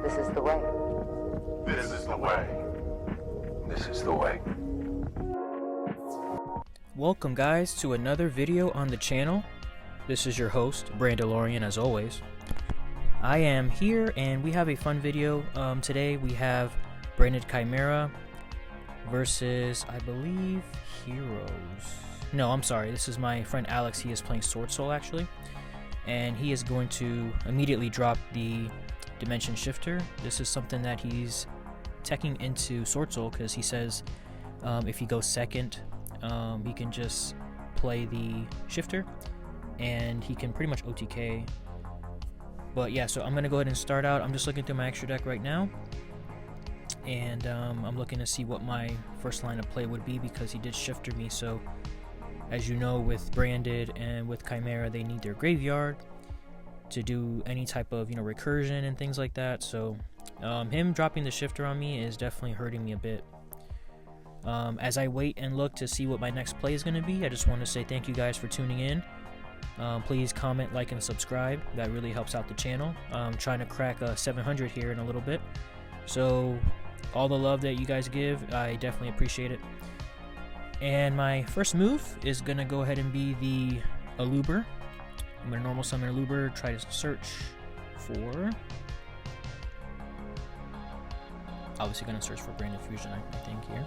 This is the way. This is the way. This is the way. Welcome guys to another video on the channel. This is your host, Brandalorian, as always. I am here and we have a fun video. Today we have branded Chimera versus, I believe, Heroes. No, I'm sorry, this is my friend Alex. He is playing Swordsoul actually. And he is going to immediately drop the Dimension Shifter. This is something that he's teching into Swordsoul because he says if he goes second, he can just play the shifter and he can pretty much OTK. But yeah, so I'm gonna go ahead and start out. I'm just looking through my extra deck right now, and I'm looking to see what my first line of play would be because he did shifter me. So as you know, with branded and with Chimera, they need their graveyard to do any type of, recursion and things like that. So him dropping the shifter on me is definitely hurting me a bit. As I wait and look to see what my next play is going to be, I just want to say thank you guys for tuning in. Please comment, like, and subscribe. That really helps out the channel. I'm trying to crack 700 here in a little bit. So all the love that you guys give, I definitely appreciate it. And my first move is going to go ahead and be the Aluber. I'm going to normal summon Aluber, try to search for... Obviously going to search for Branded Fusion, I think, here.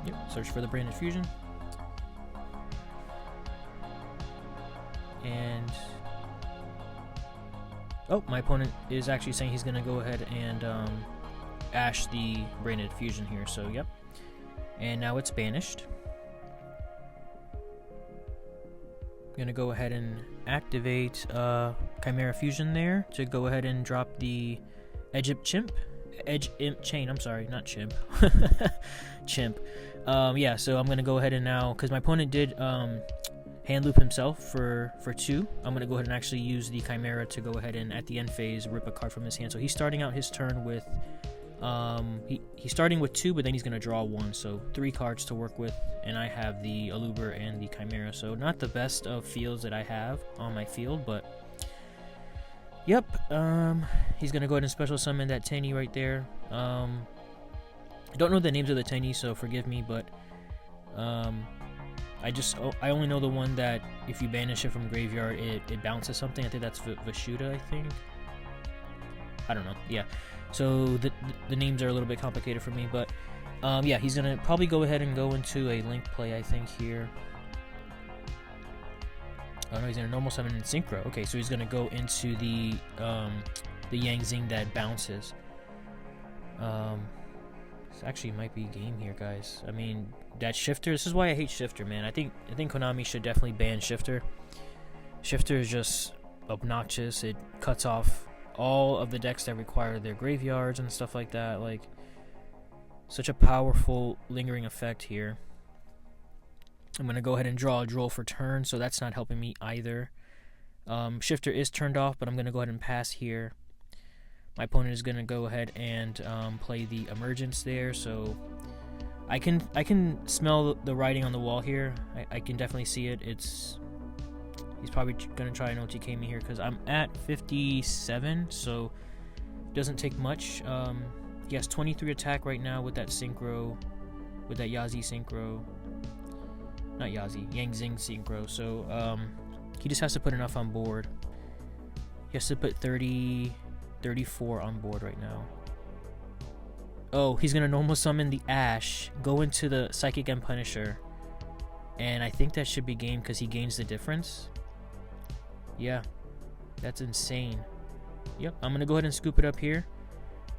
Yep, search for the Branded Fusion. And... oh, my opponent is actually saying he's going to go ahead and Ash the Branded Fusion here, so yep. And now it's banished. I'm going to go ahead and activate Chimera Fusion there to go ahead and drop the Edge Imp Chain, I'm sorry, not Chimp. Chimp. Yeah, so I'm going to go ahead and now, because my opponent did hand loop himself for 2, I'm going to go ahead and actually use the Chimera to go ahead and at the end phase rip a card from his hand. So he's starting out his turn with, he's starting with 2, but then he's going to draw 1, so 3 cards to work with, and I have the Aluber and the Chimera, so not the best of fields that I have on my field, but yep, he's going to go ahead and special summon that Tenny right there. I don't know the names of the Tenny, so forgive me, but I only know the one that if you banish it from graveyard, it bounces something. I think that's Vashuda, I think. I don't know. Yeah. So the names are a little bit complicated for me, but yeah, he's gonna probably go ahead and go into a link play, I think, here. Oh no, he's gonna normal summon in Synchro. Okay, so he's gonna go into the Yang Zing that bounces. This actually might be game here, guys. I mean, that shifter. This is why I hate shifter, man. I think Konami should definitely ban shifter. Shifter is just obnoxious. It cuts off all of the decks that require their graveyards and stuff like that. Like, such a powerful lingering effect here. I'm gonna go ahead and draw a droll for turn, so that's not helping me either. Shifter is turned off, but I'm gonna go ahead and pass here. My opponent is gonna go ahead and play the Emergence there, so I can smell the writing on the wall here. I can definitely see it. He's probably gonna try and OTK me here because I'm at 57, so it doesn't take much. He has 23 attack right now with that Synchro, with that Yazi Synchro. Not Yazi, Yang Zing Synchro. So he just has to put enough on board. He has to put 34 on board right now. Oh, he's gonna normal summon the Ash, go into the Psychic and Punisher, and I think that should be game because he gains the difference. Yeah, that's insane. Yep, I'm gonna go ahead and scoop it up here.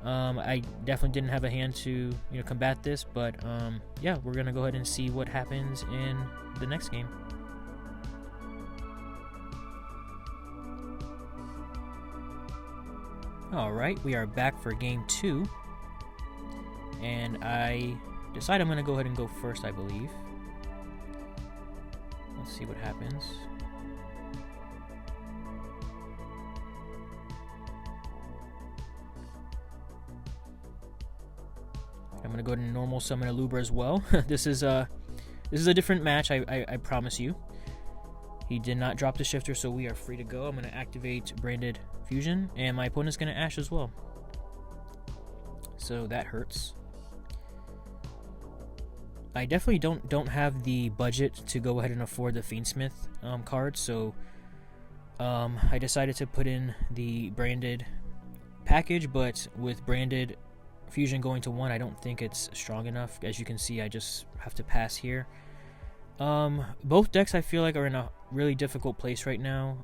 I definitely didn't have a hand to combat this, but yeah, we're gonna go ahead and see what happens in the next game. Alright, we are back for game 2. And I decide I'm going to go ahead and go first, I believe. Let's see what happens. I'm going to go ahead and normal summon a Aluber as well. This is a different match, I promise you. He did not drop the shifter, so we are free to go. I'm going to activate Branded Fusion, and my opponent's going to Ash as well. So that hurts. I definitely don't have the budget to go ahead and afford the Fiendsmith card, so I decided to put in the Branded package, but with Branded Fusion going to 1, I don't think it's strong enough. As you can see, I just have to pass here. Both decks I feel like are in a really difficult place right now,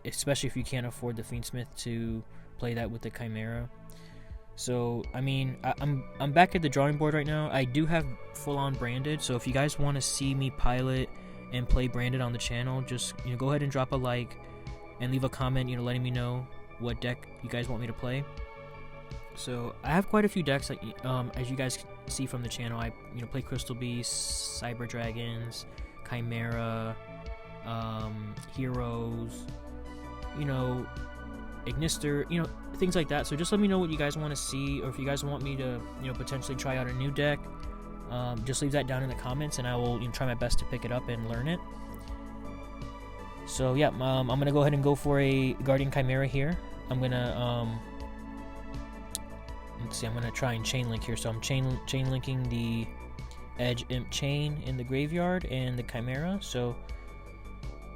especially if you can't afford the Fiendsmith to play that with the Chimera. So I mean, I'm back at the drawing board right now. I do have full-on Branded, so if you guys want to see me pilot and play Branded on the channel, just go ahead and drop a like and leave a comment, letting me know what deck you guys want me to play. So I have quite a few decks, like as you guys can see from the channel. I play Crystal Beasts, Cyber Dragons, Chimera, Heroes, Ignister, things like that. So just let me know what you guys want to see, or if you guys want me to potentially try out a new deck, just leave that down in the comments, and I will try my best to pick it up and learn it. So yeah, I'm gonna go ahead and go for a Guardian Chimera here. I'm gonna let's see, I'm gonna try and chain link here. So I'm chain linking the Edge Imp Chain in the graveyard and the Chimera, so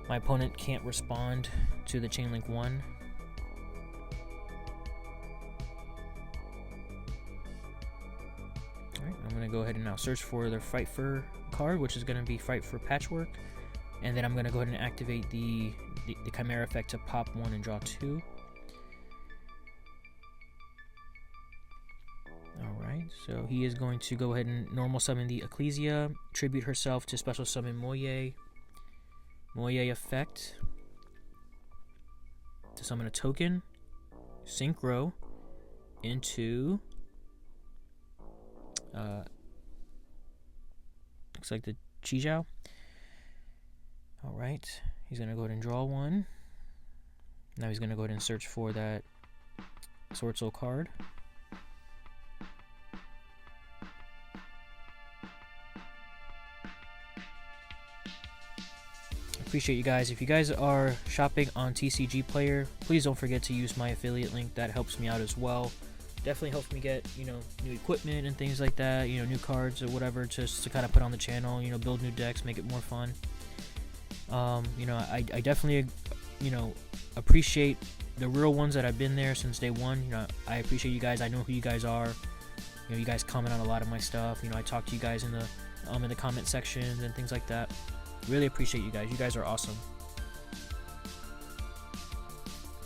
my opponent can't respond to the chain link 1. Alright, I'm gonna go ahead and now search for the Fight For card, which is gonna be Fight For Patchwork, and then I'm gonna go ahead and activate the Chimera effect to pop 1 and draw 2. Alright, so he is going to go ahead and normal summon the Ecclesia, tribute herself to special summon Moye effect to summon a token, Synchro into looks like the Yugioh. Alright, he's gonna go ahead and draw 1. Now he's gonna go ahead and search for that Swordsoul card. Appreciate you guys. If you guys are shopping on TCG Player, please don't forget to use my affiliate link. That helps me out as well. Definitely helps me get new equipment and things like that, new cards or whatever, just to kind of put on the channel, build new decks, make it more fun. I definitely appreciate the real ones that have been there since day one. I appreciate you guys. I know who you guys are. You guys comment on a lot of my stuff. I talk to you guys in the comment sections and things like that. Really appreciate you guys. You guys are awesome.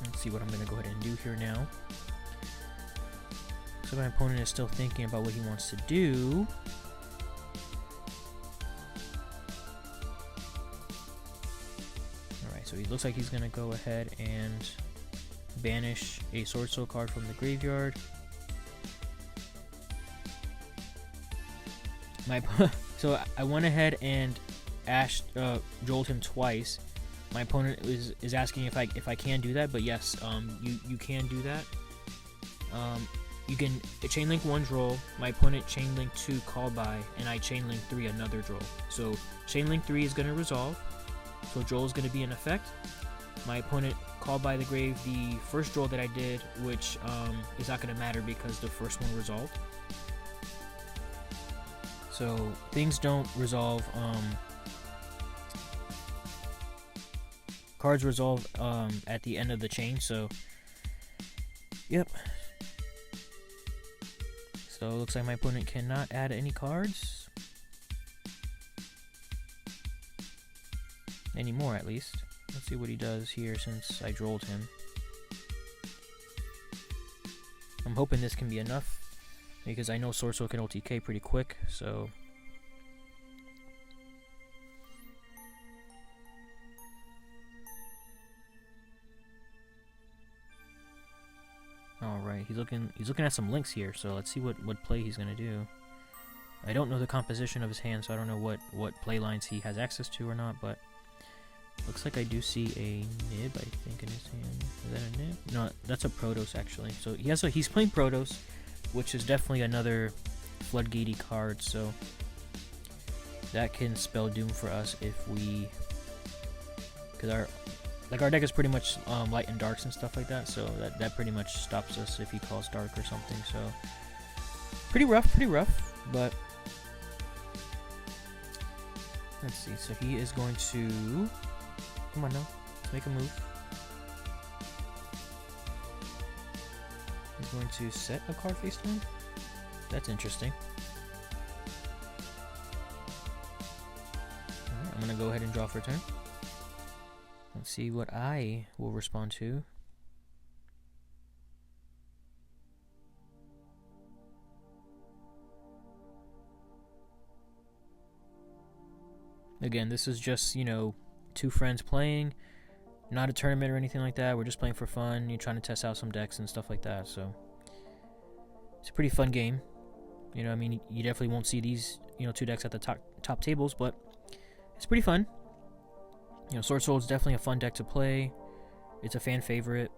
Let's see what I'm going to go ahead and do here now. So my opponent is still thinking about what he wants to do. Alright, so he looks like he's going to go ahead and banish a Swordsoul card from the graveyard. So I went ahead and jolt him twice. My opponent is asking if I can do that, but yes, you can do that. You can chain link 1 draw, my opponent chain link 2 call by, and I chain link 3 another draw. So chain link 3 is going to resolve, so draw is going to be in effect. My opponent called by the grave the first draw that I did, which is not going to matter because the first one resolved. So things don't resolve. Cards resolve at the end of the chain, so yep. So it looks like my opponent cannot add any cards anymore, at least. Let's see what he does here since I drolled him. I'm hoping this can be enough because I know Swordsoul can OTK pretty quick, so alright, he's looking at some links here, so let's see what play he's gonna do. I don't know the composition of his hand, so I don't know what play lines he has access to or not, but looks like I do see a nib, I think, in his hand. Is that a nib? No, that's a Protos actually. So he's playing Protos, which is definitely another floodgatey card, so that can spell doom for us if we because our deck is pretty much light and darks and stuff like that, so that pretty much stops us if he calls dark or something. So pretty rough, but let's see. So he is going to, come on now, let's make a move. He's going to set a card face down. That's interesting. Alright, I'm gonna go ahead and draw for a turn. Let's see what I will respond to. Again, this is just, you know, two friends playing, not a tournament or anything like that. We're just playing for fun. You're trying to test out some decks and stuff like that. So it's a pretty fun game. You know, I mean, you definitely won't see these, you know, two decks at the top tables, but it's pretty fun. You know, Swordsoul is definitely a fun deck to play. It's a fan favorite.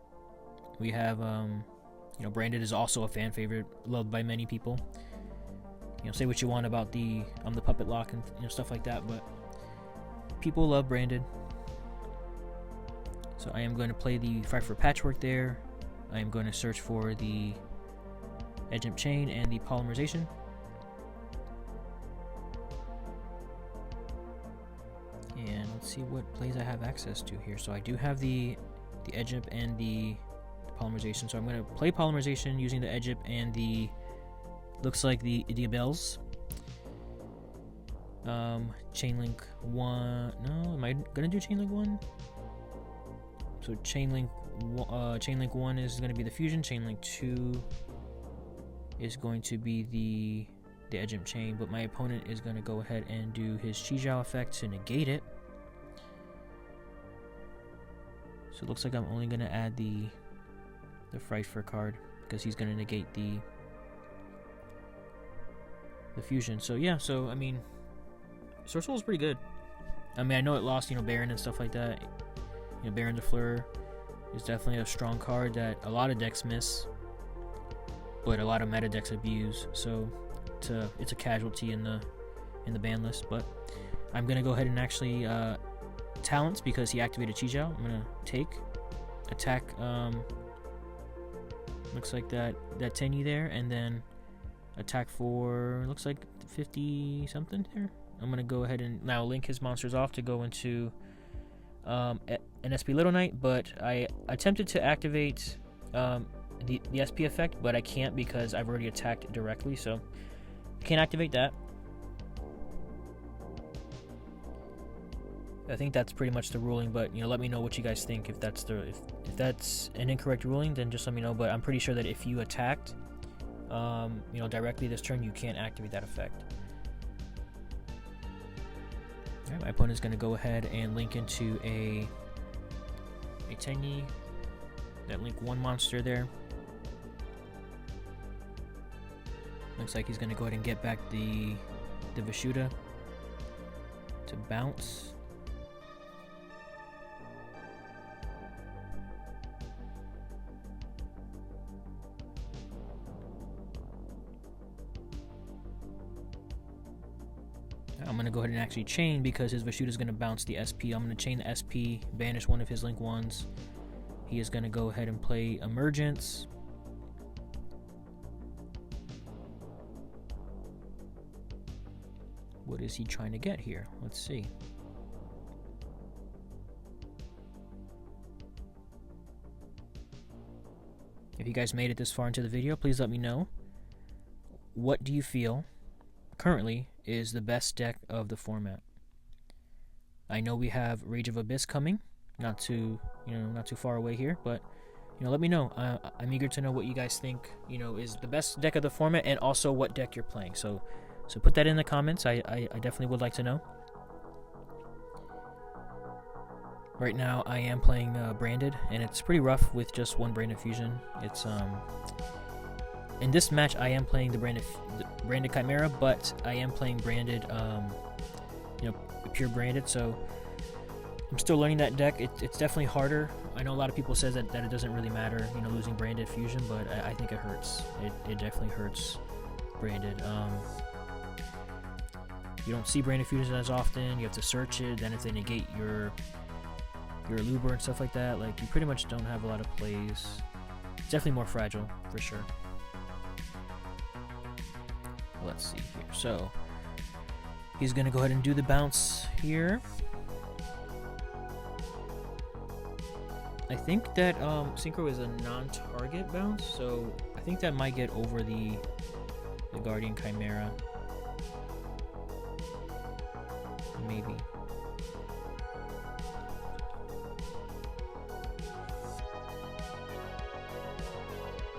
We have, you know, Branded is also a fan favorite, loved by many people. You know, say what you want about the puppet lock and, you know, stuff like that, but people love Branded. So I am going to play the Fight for Patchwork there. I am going to search for the Edge Imp Chain and the Polymerization. And let's see what plays I have access to here. So I do have the Edge Imp and the Polymerization. So I'm going to play Polymerization using the Edge Imp and the, looks like the Bells. Chainlink 1. No, am I going to do Chainlink 1? So Chainlink 1 is going to be the Fusion. Chainlink 2 is going to be the Edge Imp Chain, but my opponent is going to go ahead and do his Yugioh effect to negate it. So it looks like I'm only going to add the Fright for card because he's going to negate the Fusion. So yeah, so I mean, Swordsoul is pretty good. I mean, I know it lost, you know, Baron and stuff like that. You know, Baron de Fleur is definitely a strong card that a lot of decks miss, but a lot of meta decks abuse. So it's a casualty in the ban list. But I'm gonna go ahead and actually talents because he activated Yugioh. I'm gonna take attack. Looks like that 10 there, and then attack for looks like 50 something there. I'm gonna go ahead and now link his monsters off to go into an SP Little Knight, but I attempted to activate the SP effect, but I can't because I've already attacked directly, so I can't activate that. I think that's pretty much the ruling, but you know, let me know what you guys think. If that's if that's an incorrect ruling, then just let me know. But I'm pretty sure that if you attacked, you know, directly this turn, you can't activate that effect. All right, my opponent's going to go ahead and link into a Tenyi, that link 1 monster there. Looks like he's going to go ahead and get back the Vishuda to bounce. I'm going to go ahead and actually chain because his Vishuda is going to bounce the SP. I'm going to chain the SP, banish one of his link 1s. He is going to go ahead and play Emergence. What is he trying to get here? Let's see. If you guys made it this far into the video, please let me know. What do you feel currently is the best deck of the format? I know we have Rage of Abyss coming, not too far away here, but you know, let me know. I'm eager to know what you guys think, you know, is the best deck of the format, and also what deck you're playing. So put that in the comments. I definitely would like to know. Right now I am playing Branded, and it's pretty rough with just 1 Branded Fusion. It's in this match I am playing the Branded Chimera, but I am playing Branded, you know, pure Branded. So I'm still learning that deck. It's definitely harder. I know a lot of people says that it doesn't really matter, you know, losing Branded Fusion, but I think it hurts. It definitely hurts Branded. You don't see Branded Fusion as often. You have to search it. Then if they negate your your Luber and stuff like that, like you pretty much don't have a lot of plays. It's definitely more fragile for sure. Let's see here. So he's gonna go ahead and do the bounce here. I think that Synchro is a non-target bounce, so I think that might get over the Guardian Chimera. Maybe.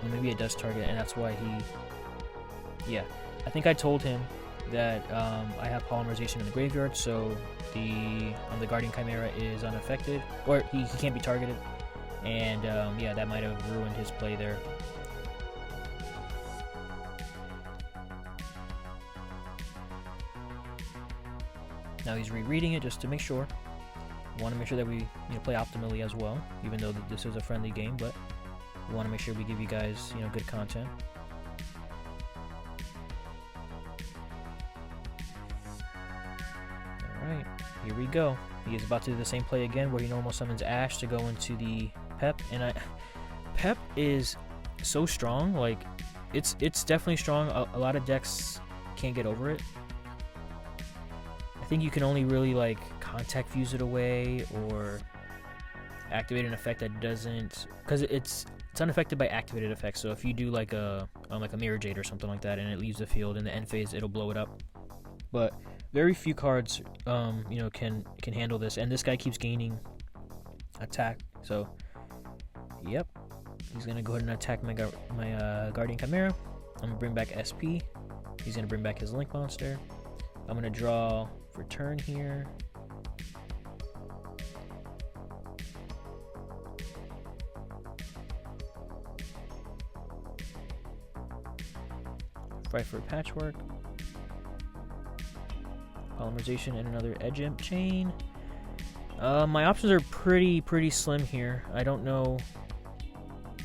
Or maybe it does target, and that's why he... Yeah. I think I told him that I have polymerization in the graveyard, so the Guardian Chimera is unaffected, or he can't be targeted. And yeah, that might have ruined his play there. Now he's rereading it just to make sure. We want to make sure that we play optimally as well, even though this is a friendly game, but we want to make sure we give you guys good content. Alright, here we go. He is about to do the same play again where he normal summons Ash to go into the Pep, and Pep is so strong. Like it's definitely strong. A lot of decks can't get over it. I think you can only really like contact fuse it away or activate an effect that doesn't, because it's unaffected by activated effects. So if you do like a Mirror Jade or something like that and it leaves the field in the end phase, it'll blow it up. But very few cards can handle this, and this guy keeps gaining attack. So yep, he's gonna go ahead and attack my Guardian Chimera. I'm gonna bring back SP. He's gonna bring back his Link Monster. I'm gonna draw for turn here. Fight for Patchwork. Polymerization and another Edge Imp Chain. My options are pretty slim here. I don't know,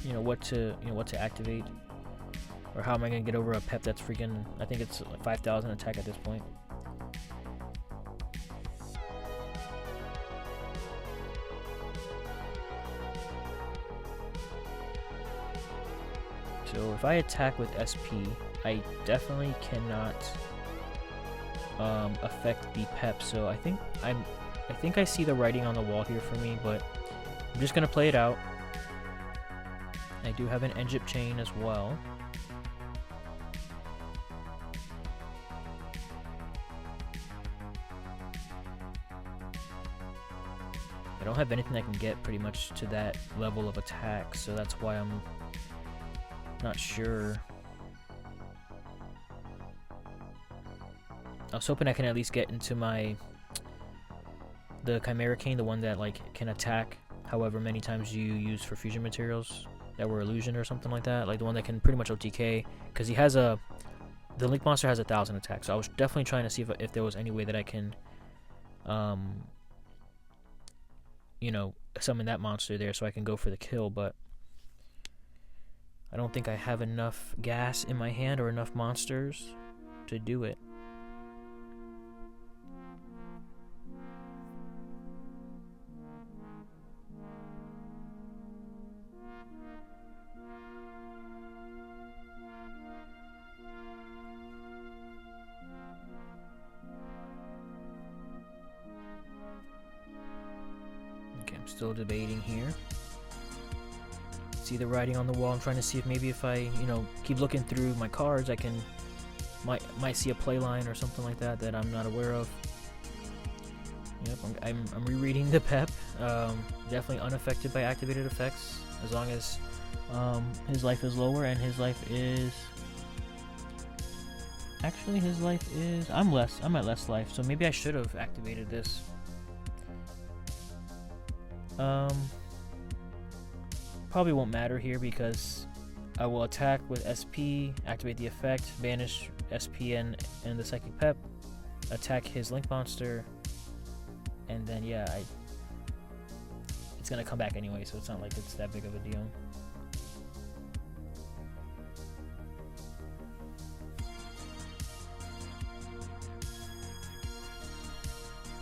what to activate, or how am I gonna get over a Pep that's freaking? I think it's like 5,000 attack at this point. So if I attack with SP, I definitely cannot affect the Pep. So I think I see the writing on the wall here for me, but I'm just gonna play it out. I do have an Edge-Imp Chain as well. I don't have anything that can get pretty much to that level of attack, so that's why I'm not sure. I was hoping I can at least get into the Chimera King, the one that like can attack however many times you use for fusion materials that were illusion or something like that, like the one that can pretty much OTK, because he has the Link Monster has 1,000 attack. So I was definitely trying to see if there was any way that I can summon that monster there so I can go for the kill, but I don't think I have enough gas in my hand or enough monsters to do it. Okay, I'm still debating here. See the writing on the wall. I'm trying to see if maybe if I, keep looking through my cards, I can might see a play line or something like that that I'm not aware of. Yep, I'm rereading the Pep. Definitely unaffected by activated effects as long as his life is lower, and his life is actually I'm at less life, so maybe I should have activated this. Probably won't matter here because I will attack with SP, activate the effect, banish SP and the Psychic Pep, attack his Link Monster, and then yeah, it's gonna come back anyway, so it's not like it's that big of a deal.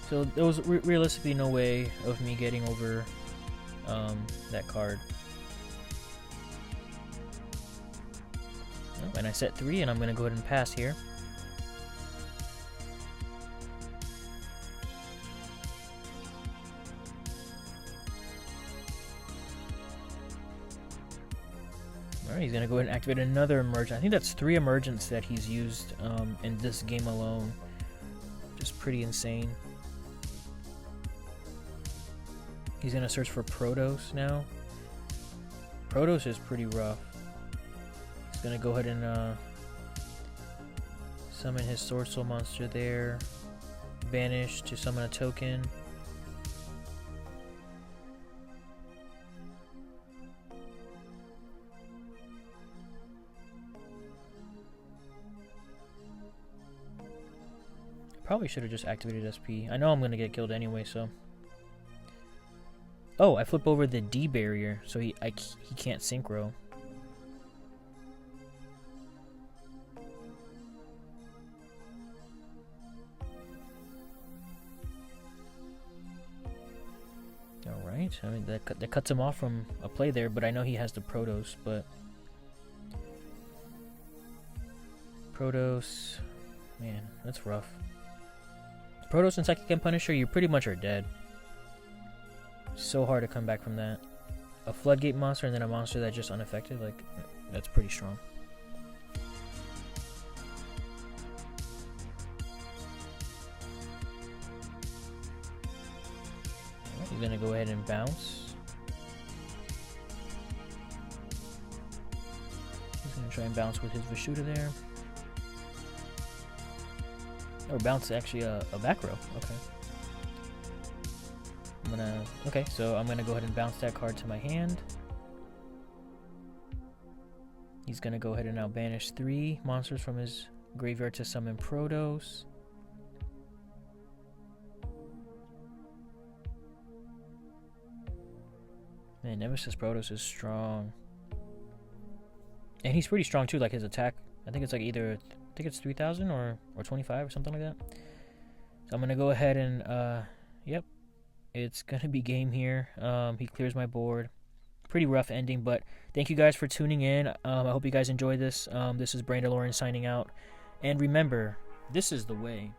So there was realistically no way of me getting over that card. Oh, and I set 3, and I'm going to go ahead and pass here. Alright, he's going to go ahead and activate another emergent. I think that's 3 emergents that he's used in this game alone. Just pretty insane. He's going to search for Protos now. Protos is pretty rough. He's going to go ahead and summon his Swordsoul monster there. Banish to summon a token. Probably should have just activated SP. I know I'm going to get killed anyway, so... Oh, I flip over the D barrier, so he can't synchro. Alright, I mean, that cuts him off from a play there, but I know he has the Protos, but... Protos... Man, that's rough. Protos and Psychic and Punisher, you pretty much are dead. So hard to come back from that. A Floodgate monster and then a monster that's just unaffected, like, that's pretty strong. Right, he's gonna go ahead and bounce. He's gonna try and bounce with his Vishuda there. Or bounce actually a back row, okay. Okay, so I'm gonna go ahead and bounce that card to my hand. He's gonna go ahead and now banish 3 monsters from his graveyard to summon Protos. Man, Nemesis Protos is strong. And he's pretty strong too, like his attack. I think it's like either, I think it's 3,000 or 25 or something like that. So I'm gonna go ahead and, yep. It's gonna be game here. He clears my board. Pretty rough ending, but thank you guys for tuning in. I hope you guys enjoyed this. This is Brandon Lauren signing out. And remember, this is the way.